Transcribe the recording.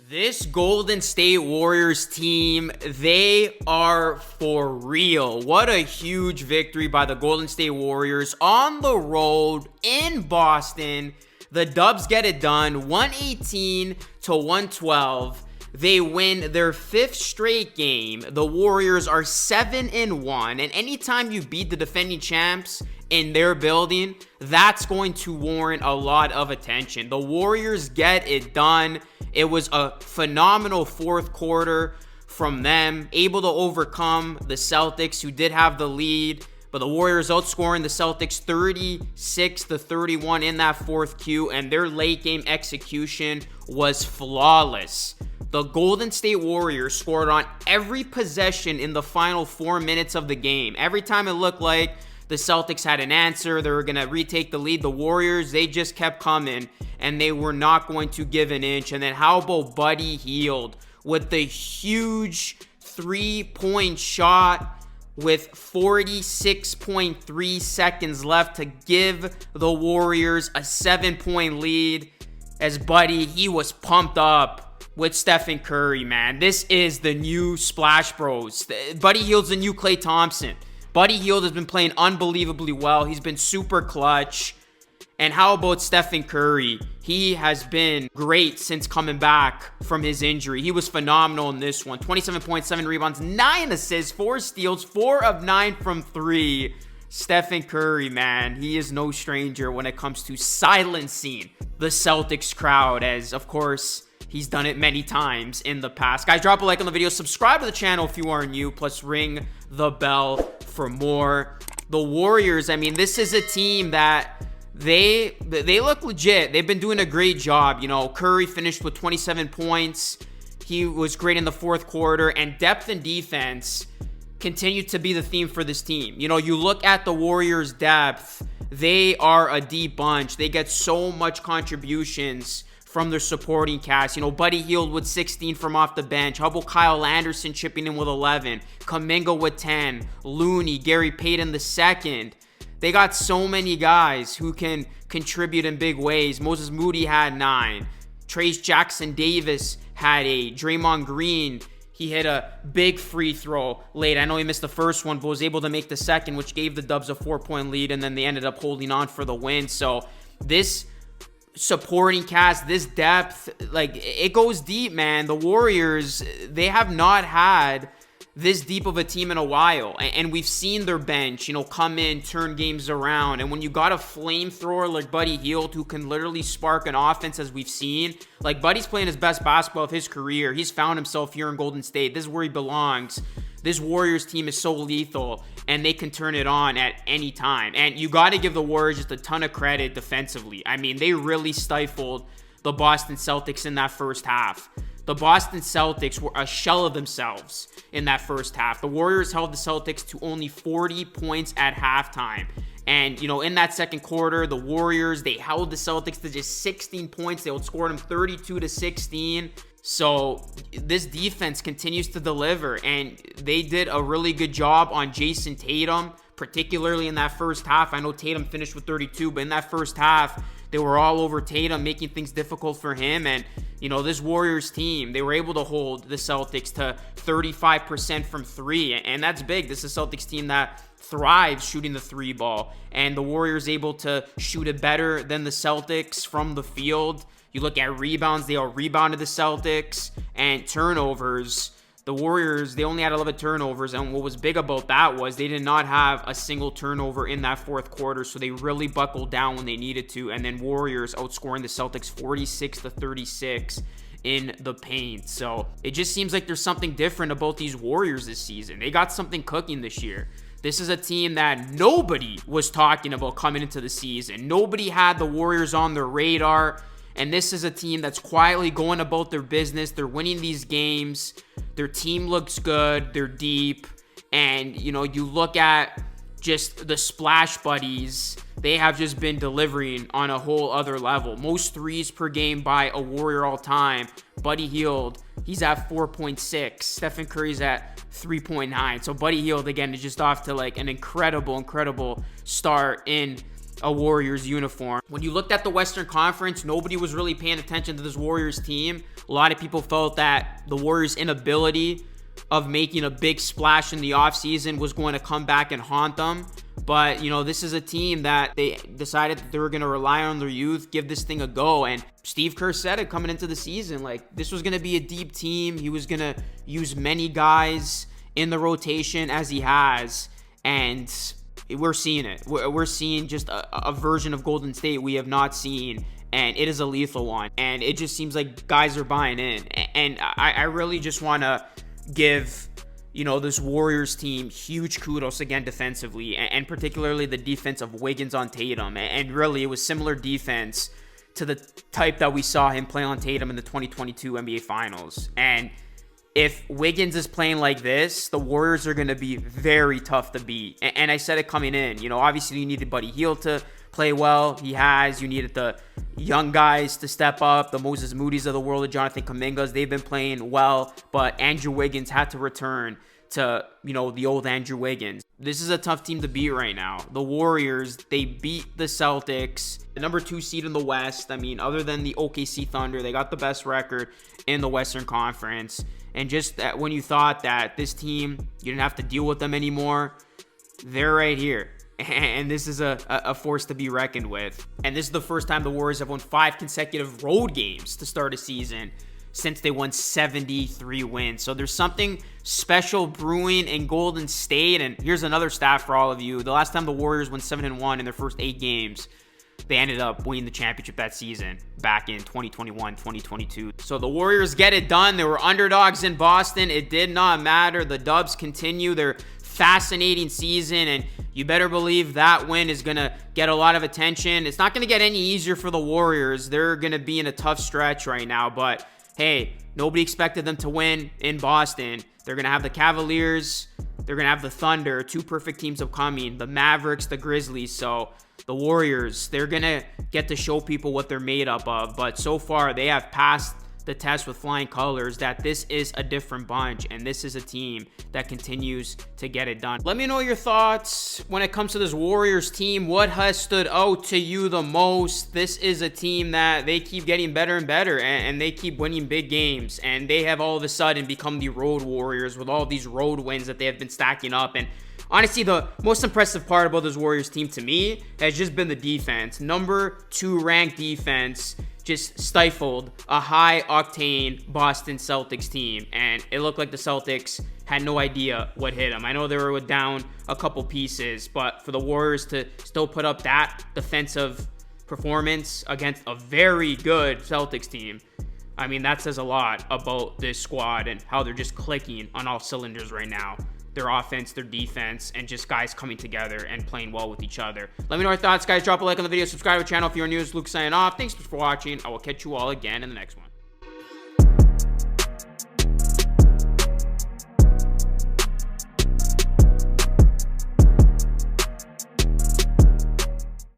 This Golden State Warriors team, they are for real. What a huge victory by the Golden State Warriors on the road in Boston. The Dubs get it done, 118 to 112. They win their fifth straight game. The Warriors are 7-1, and anytime you beat the defending champs in their building, that's going to warrant a lot of attention. The Warriors get it done. It was a phenomenal fourth quarter from them, able to overcome the Celtics, who did have the lead, but the Warriors outscoring the Celtics 36-31 in that fourth Q, and their late game execution was flawless. The Golden State Warriors scored on every possession in the final 4 minutes of the game. Every time it looked like the Celtics had an answer, they were going to retake the lead, the Warriors, they just kept coming, and they were not going to give an inch. And then how about Buddy Hield with the huge three-point shot with 46.3 seconds left to give the Warriors a 7-point lead. As Buddy, he was pumped up with Stephen Curry, man. This is the new Splash Bros. Buddy Hield's the new Klay Thompson. Buddy Hield has been playing unbelievably well. He's been super clutch. And how about Stephen Curry? He has been great since coming back from his injury. He was phenomenal in this one. 27.7 rebounds, 9 assists, 4 steals, 4 of 9 from 3. Stephen Curry, man, he is no stranger when it comes to silencing the Celtics crowd, as, of course, he's done it many times in the past. Guys, drop a like on the video. Subscribe to the channel if you are new. Plus, ring the bell for more. The Warriors, I mean, this is a team that they look legit. They've been doing a great job. You know, Curry finished with 27 points. He was great in the fourth quarter. And depth and defense continue to be the theme for this team. You know, you look at the Warriors' depth. They are a deep bunch. They get so much contributions from their supporting cast. You know, Buddy Hield with 16 from off the bench. How about Kyle Anderson chipping in with 11? Kuminga with 10. Looney, Gary Payton II. They got so many guys who can contribute in big ways. Moses Moody had 9. Trace Jackson Davis had 8. Draymond Green, he hit a big free throw late. I know he missed the first one, but was able to make the second, which gave the Dubs a 4-point lead, and then they ended up holding on for the win. So this supporting cast, this depth, like, it goes deep, man. The Warriors, they have not had this deep of a team in a while, and we've seen their bench, you know, come in, turn games around. And when you got a flamethrower like Buddy Hield, who can literally spark an offense, as we've seen, like, Buddy's playing his best basketball of his career. He's found himself here in Golden State. This is where he belongs. This Warriors team is so lethal, and they can turn it on at any time. And you got to give the Warriors just a ton of credit defensively. I mean, they really stifled the Boston Celtics in that first half. The Boston Celtics were a shell of themselves in that first half. The Warriors held the Celtics to only 40 points at halftime. And, you know, in that second quarter, the Warriors, they held the Celtics to just 16 points. They outscored them 32-16. So this defense continues to deliver, and they did a really good job on Jason Tatum, particularly in that first half. I know Tatum finished with 32, but in that first half, they were all over Tatum, making things difficult for him. And, you know, this Warriors team, they were able to hold the Celtics to 35% from 3, and that's big. This is a Celtics team that thrives shooting the 3 ball, and the Warriors able to shoot it better than the Celtics from the field. You look at rebounds, they all rebounded the Celtics, and turnovers. The Warriors, they only had 11 turnovers, and what was big about that was they did not have a single turnover in that fourth quarter, so they really buckled down when they needed to. And then Warriors outscoring the Celtics 46-36 in the paint. So it just seems like there's something different about these Warriors this season. They got something cooking this year. This is a team that nobody was talking about coming into the season. Nobody had the Warriors on their radar. And this is a team that's quietly going about their business. They're winning these games. Their team looks good. They're deep. And, you know, you look at just the Splash Buddies. They have just been delivering on a whole other level. Most threes per game by a Warrior all time. Buddy Hield, he's at 4.6. Stephen Curry's at 3.9. So Buddy Hield, again, is just off to like an incredible start in a Warriors uniform. When you looked at the Western Conference, nobody was really paying attention to this Warriors team. A lot of people felt that the Warriors' inability of making a big splash in the offseason was going to come back and haunt them. But, you know, this is a team that they decided that they were going to rely on their youth, give this thing a go. And Steve Kerr said it coming into the season, like, this was going to be a deep team. He was going to use many guys in the rotation as he has. And we're seeing it. We're seeing just a version of Golden State we have not seen. And it is a lethal one. And it just seems like guys are buying in. And I really just want to give, you know, this Warriors team huge kudos again defensively, and particularly the defense of Wiggins on Tatum. And really, it was similar defense to the type that we saw him play on Tatum in the 2022 NBA Finals. And if Wiggins is playing like this, the Warriors are going to be very tough to beat. And I said it coming in, you know, obviously you needed Buddy Hield to play well. He has. You needed the young guys to step up, the Moses Moody's of the world, the Jonathan Kumingas. They've been playing well, but Andrew Wiggins had to return to, you know, the old Andrew Wiggins. This is a tough team to beat right now. The Warriors, they beat the Celtics, the number 2 seed in the West. I mean, other than the OKC Thunder, they got the best record in the Western Conference. And just that when you thought that this team, you didn't have to deal with them anymore, they're right here. And this is a force to be reckoned with. And this is the first time the Warriors have won 5 consecutive road games to start a season since they won 73 wins. So there's something special brewing in Golden State. And here's another stat for all of you. The last time the Warriors won 7-1 in their first 8 games, they ended up winning the championship that season back in 2021, 2022. So the Warriors get it done. They were underdogs in Boston. It did not matter. The Dubs continue their fascinating season, and you better believe that win is going to get a lot of attention. It's not going to get any easier for the Warriors. They're going to be in a tough stretch right now, but hey, nobody expected them to win in Boston. They're going to have the Cavaliers. They're going to have the Thunder, 2 perfect teams upcoming, the Mavericks, the Grizzlies. So the Warriors, they're going to get to show people what they're made up of. But so far, they have passed the test with flying colors that this is a different bunch, and this is a team that continues to get it done. Let me know your thoughts when it comes to this Warriors team. What has stood out to you the most? This is a team that they keep getting better and better, and they keep winning big games, and they have all of a sudden become the road Warriors with all these road wins that they have been stacking up. And honestly, the most impressive part about this Warriors team to me has just been the defense. Number 2 ranked defense just stifled a high-octane Boston Celtics team, and it looked like the Celtics had no idea what hit them. I know they were down a couple pieces, but for the Warriors to still put up that defensive performance against a very good Celtics team, I mean, that says a lot about this squad and how they're just clicking on all cylinders right now. Their offense, their defense, and just guys coming together and playing well with each other. Let me know your thoughts, guys. Drop a like on the video. Subscribe to the channel if you're new. It's Luke signing off. Thanks for watching. I will catch you all again in the next one.